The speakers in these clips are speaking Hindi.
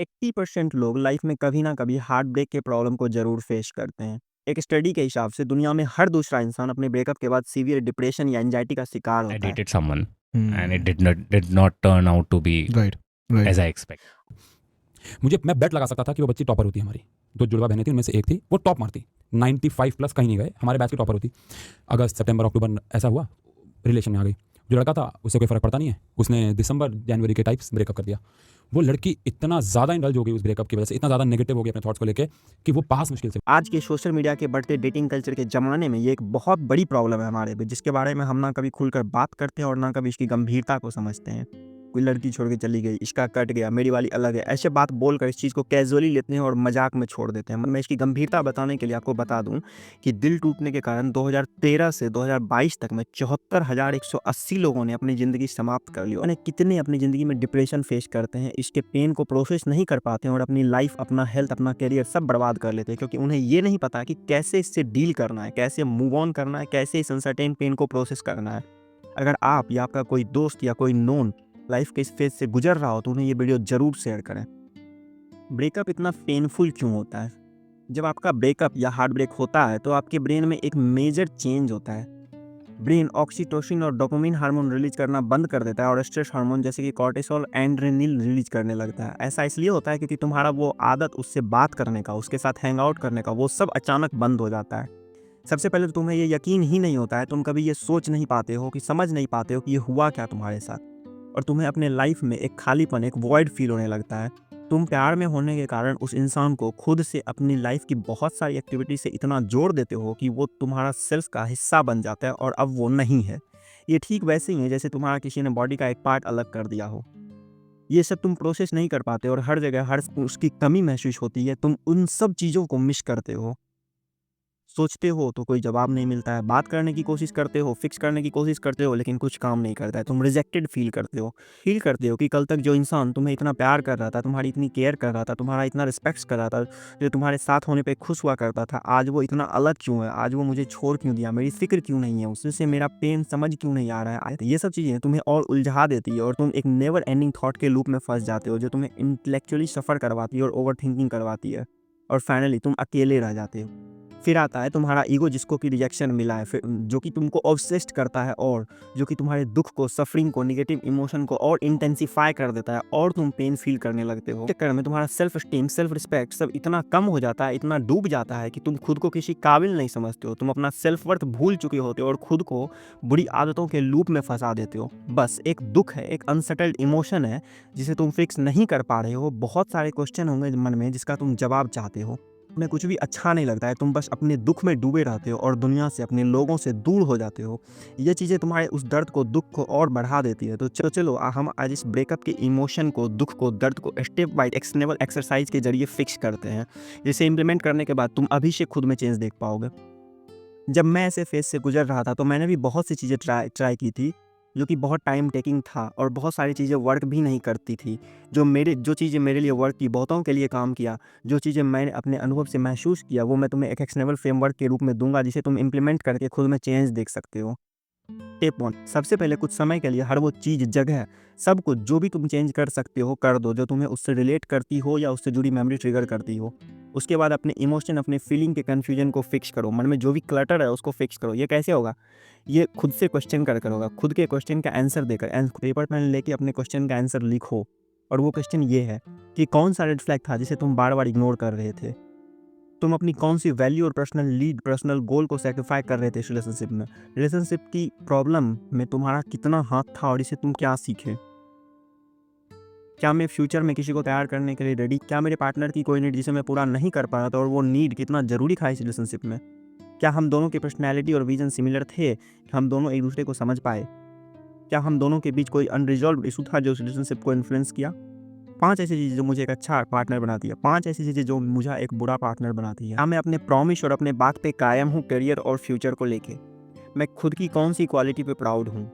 80% लोग लाइफ में कभी ना कभी हार्ट ब्रेक के प्रॉब्लम को जरूर फेस करते हैं। एक स्टडी के हिसाब से दुनिया में हर दूसरा इंसान अपने ब्रेकअप के बाद सीवियर डिप्रेशन या एंजाइटी का शिकार I होता है। dated someone and it hmm, did not turn out to be right right as I expect. मैं बेट लगा सकता था कि वो बच्ची टॉपर होती है हमारी। दो जुड़वा बहनें थी, उनमें से एक थी वो टॉप मारती, 95 प्लस कहीं नहीं गए, हमारे बैच की टॉपर होती। अगस्त सितंबर अक्टूबर ऐसा हुआ, रिलेशन में आ गई। जो लड़का था उससे कोई फर्क पड़ता नहीं है, उसने दिसंबर जनवरी के टाइप्स ब्रेकअप कर दिया। वो लड़की इतना ज़्यादा इंडल्ज हो गई उस ब्रेकअप की वजह से, इतना ज़्यादा नेगेटिव हो गई अपने थॉट्स को लेके कि वो पास मुश्किल से। आज के सोशल मीडिया के बढ़ते डेटिंग कल्चर के ज़माने में ये एक बहुत बड़ी प्रॉब्लम है हमारे पे, जिसके बारे में हम ना कभी खुलकर बात करते हैं और ना कभी इसकी गंभीरता को समझते हैं। कोई लड़की छोड़ के चली गई, इसका कट गया, मेरी वाली अलग है, ऐसे बात बोलकर इस चीज़ को कैजुअली लेते हैं और मजाक में छोड़ देते हैं। मैं इसकी गंभीरता बताने के लिए आपको बता दूं कि दिल टूटने के कारण 2013 से 2022 तक में 74,180 लोगों ने अपनी ज़िंदगी समाप्त कर ली। उन्हें कितने अपनी ज़िंदगी में डिप्रेशन फेस करते हैं, इसके पेन को प्रोसेस नहीं कर पाते हैं और अपनी लाइफ, अपना हेल्थ, अपना करियर सब बर्बाद कर लेते हैं, क्योंकि उन्हें ये नहीं पता कि कैसे इससे डील करना है, कैसे मूव ऑन करना है, कैसे इस अनसर्टेन पेन को प्रोसेस करना है। अगर आप या आपका कोई दोस्त या कोई नोन लाइफ के इस फेज से गुजर रहा हो तो उन्हें ये वीडियो जरूर शेयर करें। ब्रेकअप इतना पेनफुल क्यों होता है? जब आपका ब्रेकअप या हार्ट ब्रेक होता है तो आपके ब्रेन में एक मेजर चेंज होता है। ब्रेन ऑक्सीटोसिन और डोपामिन हार्मोन रिलीज करना बंद कर देता है और स्ट्रेस हार्मोन जैसे कि कॉर्टिसोल, एड्रेनलिन रिलीज करने लगता है। ऐसा इसलिए होता है क्योंकि तुम्हारा वो आदत उससे बात करने का, उसके साथ हैंग आउट करने का, वो सब अचानक बंद हो जाता है। सबसे पहले तो तुम्हें ये यकीन ही नहीं होता है, तुम कभी ये सोच नहीं पाते हो, कि समझ नहीं पाते हो कि ये हुआ क्या तुम्हारे साथ, और तुम्हें अपने लाइफ में एक खालीपन, एक वॉइड फील होने लगता है। तुम प्यार में होने के कारण उस इंसान को खुद से अपनी लाइफ की बहुत सारी एक्टिविटी से इतना जोड़ देते हो कि वो तुम्हारा सेल्फ का हिस्सा बन जाता है और अब वो नहीं है। ये ठीक वैसे ही है जैसे तुम्हारा किसी ने बॉडी का एक पार्ट अलग कर दिया हो। ये सब तुम प्रोसेस नहीं कर पाते और हर जगह हर उसकी कमी महसूस होती है। तुम उन सब चीज़ों को मिस करते हो। सोचते हो तो कोई जवाब नहीं मिलता है, बात करने की कोशिश करते हो, फिक्स करने की कोशिश करते हो, लेकिन कुछ काम नहीं करता है। तुम रिजेक्टेड फील करते हो कि कल तक जो इंसान तुम्हें इतना प्यार कर रहा था, तुम्हारी इतनी केयर कर रहा था, तुम्हारा इतना रिस्पेक्ट कर रहा था, जो तुम्हारे साथ होने पे खुश हुआ करता था, आज वो इतना अलग क्यों है? आज वो मुझे छोड़ क्यों दिया? मेरी फिक्र क्यों नहीं है उससे? मेरा पेन समझ क्यों नहीं आ रहा है? ये सब चीज़ें तुम्हें और उलझा देती है और तुम एक नेवर एंडिंग थॉट के लूप में फंस जाते हो, जो तुम्हें इंटेलेक्चुअली सफ़र करवाती है और ओवर थिंकिंग करवाती है, और फाइनली तुम अकेले रह जाते हो। फिर आता है तुम्हारा ईगो, जिसको कि रिजेक्शन मिला है, फिर जो कि तुमको ऑब्सेस्ड करता है और जो कि तुम्हारे दुख को, सफरिंग को, नेगेटिव इमोशन को और इंटेंसिफाई कर देता है और तुम पेन फील करने लगते हो। चक्कर में तुम्हारा सेल्फ स्टीम, सेल्फ रिस्पेक्ट सब इतना कम हो जाता है, इतना डूब जाता है कि तुम खुद को किसी काबिल नहीं समझते हो। तुम अपना सेल्फ वर्थ भूल चुके होते हो और खुद को बुरी आदतों के लूप में फंसा देते हो। बस एक दुख है, एक अनसेटल्ड इमोशन है जिसे तुम फिक्स नहीं कर पा रहे हो। बहुत सारे क्वेश्चन होंगे मन में जिसका तुम जवाब चाहते हो। तुम्हें कुछ भी अच्छा नहीं लगता है, तुम बस अपने दुख में डूबे रहते हो और दुनिया से, अपने लोगों से दूर हो जाते हो। ये चीज़ें तुम्हारे उस दर्द को, दुख को और बढ़ा देती है। तो चलो हम आज इस ब्रेकअप के इमोशन को, दुख को, दर्द को स्टेप बाय एक्शनेबल एक्सरसाइज के जरिए फिक्स करते हैं, जिसे इम्प्लीमेंट करने के बाद तुम अभी से खुद में चेंज देख पाओगे। जब मैं ऐसे फेज से गुजर रहा था तो मैंने भी बहुत सी चीज़ें ट्राई की थी, जो कि बहुत टाइम टेकिंग था और बहुत सारी चीज़ें वर्क भी नहीं करती थी। जो चीज़ें मेरे लिए वर्क की, बहुतों के लिए काम किया, जो चीज़ें मैंने अपने अनुभव से महसूस किया, वो मैं तुम्हें एक एक्शनेबल फ्रेमवर्क के रूप में दूंगा, जिसे तुम इम्प्लीमेंट करके खुद में चेंज देख सकते हो। स्टेप 1, सबसे पहले कुछ समय के लिए हर वो चीज़, जगह, सब कुछ जो भी तुम चेंज कर सकते हो कर दो, जो तुम्हें उससे रिलेट करती हो या उससे जुड़ी मेमोरी ट्रिगर करती हो। उसके बाद अपने इमोशन, अपने फीलिंग के कन्फ्यूजन को फिक्स करो। मन में जो भी क्लटर है उसको फिक्स करो। ये कैसे होगा? ये खुद से क्वेश्चन कर होगा, खुद के क्वेश्चन का आंसर देकर। पेपर पेन लेके अपने क्वेश्चन का आंसर लिखो, और वो क्वेश्चन ये है कि कौन सा रेड फ्लैग था जिसे तुम बार बार इग्नोर कर रहे थे? तुम अपनी कौन सी वैल्यू और पर्सनल लीड, पर्सनल गोल को सेक्रीफाई कर रहे थे इस रिलेशनशिप में? रिलेशनशिप की प्रॉब्लम में तुम्हारा कितना हाथ था और इसे तुम क्या सीखे? क्या मैं फ्यूचर में किसी को तैयार करने के लिए रेडी? क्या मेरे पार्टनर की कोई नीड जिसे मैं पूरा नहीं कर पा रहा था, और वो नीड कितना ज़रूरी था इस रिलेशनशिप में? क्या हम दोनों की पर्सनैलिटी और विजन सिमिलर थे? हम दोनों एक दूसरे को समझ पाए? क्या हम दोनों के बीच कोई अनरिजॉल्व इशू था जो इस रिलेशनशिप को इन्फ्लुएंस किया? 5 ऐसी चीज़ें जो मुझे एक अच्छा पार्टनर बनाती है, 5 ऐसी चीज़ें जो मुझे एक बुरा पार्टनर बनाती है। क्या मैं अपने प्रॉमिस और अपने बात पे कायम हूँ करियर और फ्यूचर को लेके? मैं खुद की कौन सी क्वालिटी पे प्राउड हूँ?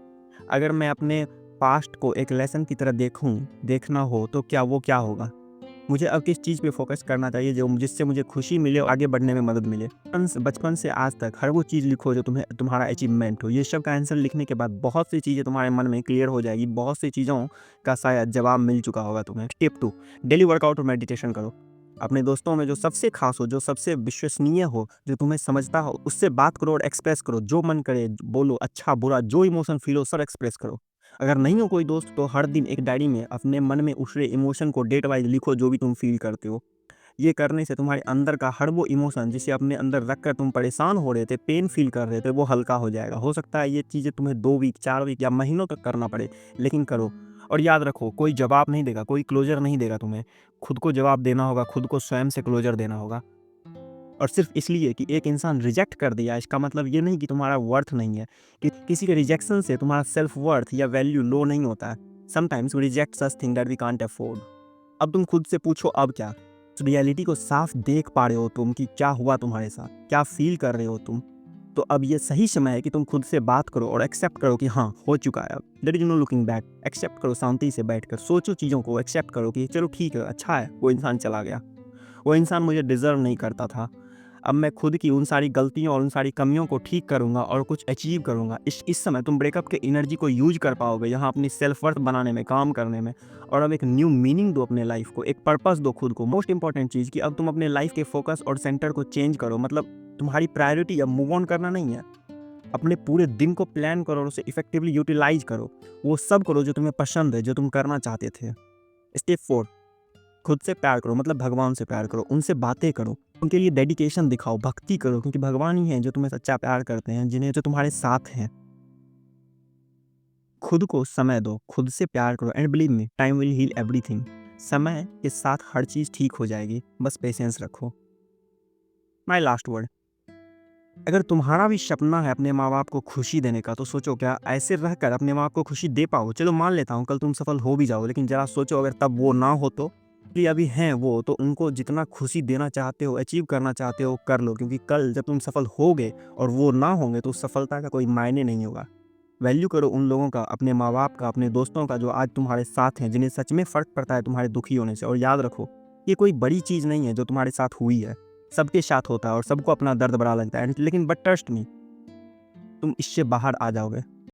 अगर मैं अपने पास्ट को एक लेसन की तरह देखना हो तो क्या वो क्या होगा? मुझे अब किस चीज़ पे फोकस करना चाहिए जो जिससे मुझे खुशी मिले और आगे बढ़ने में मदद मिले। बचपन से आज तक हर वो चीज़ लिखो जो तुम्हारा अचीवमेंट हो। ये सब का आंसर लिखने के बाद बहुत सी चीज़ें तुम्हारे मन में क्लियर हो जाएगी, बहुत सी चीज़ों का शायद जवाब मिल चुका होगा तुम्हें। स्टेप 2, डेली वर्कआउट और मेडिटेशन करो। अपने दोस्तों में जो सबसे खास हो, जो सबसे विश्वसनीय हो, जो तुम्हें समझता हो, उससे बात करो और एक्सप्रेस करो। जो मन करे बोलो, अच्छा बुरा जो इमोशन फील हो सब एक्सप्रेस करो। अगर नहीं हो कोई दोस्त तो हर दिन एक डायरी में अपने मन में उस इमोशन को डेट वाइज लिखो जो भी तुम फील करते हो। ये करने से तुम्हारे अंदर का हर वो इमोशन जिसे अपने अंदर रख कर तुम परेशान हो रहे थे, पेन फील कर रहे थे, वो हल्का हो जाएगा। हो सकता है ये चीज़ें तुम्हें 2 वीक 4 वीक या महीनों तक करना पड़े, लेकिन करो। और याद रखो, कोई जवाब नहीं देगा, कोई क्लोजर नहीं देगा तुम्हें। खुद को जवाब देना होगा, खुद को स्वयं से क्लोजर देना होगा। और सिर्फ इसलिए कि एक इंसान रिजेक्ट कर दिया इसका मतलब ये नहीं कि तुम्हारा वर्थ नहीं है। कि किसी के रिजेक्शन से तुम्हारा सेल्फ वर्थ या वैल्यू लो नहीं होता है। Sometimes we reject such thing that we can't afford. अब तुम खुद से पूछो अब क्या? रियलिटी को साफ देख पा रहे हो तुम कि क्या हुआ तुम्हारे साथ, क्या फील कर रहे हो तुम। तो अब ये सही समय है कि तुम खुद से बात करो और एक्सेप्ट करो कि हाँ हो चुका है। अब there is no looking back. Accept करो, शांति से बैठकर सोचो चीज़ों को, एक्सेप्ट करो कि चलो ठीक है, अच्छा है वो इंसान चला गया, वो इंसान मुझे डिजर्व नहीं करता था। अब मैं खुद की उन सारी गलतियों और उन सारी कमियों को ठीक करूंगा और कुछ अचीव करूंगा। इस समय तुम ब्रेकअप के एनर्जी को यूज कर पाओगे यहाँ अपनी सेल्फ वर्थ बनाने में, काम करने में। और अब एक न्यू मीनिंग दो अपने लाइफ को, एक पर्पस दो खुद को। मोस्ट इंपॉर्टेंट चीज़ कि अब तुम अपने लाइफ के फोकस और सेंटर को चेंज करो। मतलब तुम्हारी प्रायोरिटी अब मूव ऑन करना नहीं है। अपने पूरे दिन को प्लान करो और उसे इफेक्टिवली यूटिलाइज करो। वो सब करो जो तुम्हें पसंद है, जो तुम करना चाहते थे। स्टेप 4, खुद से प्यार करो। मतलब भगवान से प्यार करो, उनसे बातें करो, उनके लिए डेडिकेशन दिखाओ, भक्ति करो, क्योंकि भगवान ही हैं जो तुम्हें सच्चा प्यार करते हैं, जिन्हें जो तुम्हारे साथ हैं। खुद को समय दो, खुद से प्यार करो and believe me, time will heal everything. समय के साथ हर चीज़ ठीक हो जाएगी, बस पेशेंस रखो। माय लास्ट वर्ड, अगर तुम्हारा भी सपना है अपने माँ बाप को खुशी देने का, तो सोचो क्या ऐसे रहकर अपने माँ बाप को खुशी दे पाओ? चलो मान लेता हूँ कल तुम सफल हो भी जाओ, लेकिन जरा सोचो अगर तब वो ना हो तो। कि अभी हैं वो, तो उनको जितना खुशी देना चाहते हो, अचीव करना चाहते हो, कर लो। क्योंकि कल जब तुम सफल होगे और वो ना होंगे तो उस सफलता का कोई मायने नहीं होगा। वैल्यू करो उन लोगों का, अपने माँ बाप का, अपने दोस्तों का जो आज तुम्हारे साथ हैं, जिन्हें सच में फ़र्क पड़ता है तुम्हारे दुखी होने से। और याद रखो, ये कोई बड़ी चीज़ नहीं है जो तुम्हारे साथ हुई है, सबके साथ होता है और सबको अपना दर्द बड़ा लगता है। लेकिन बट ट्रस्ट मी, तुम इससे बाहर आ जाओगे।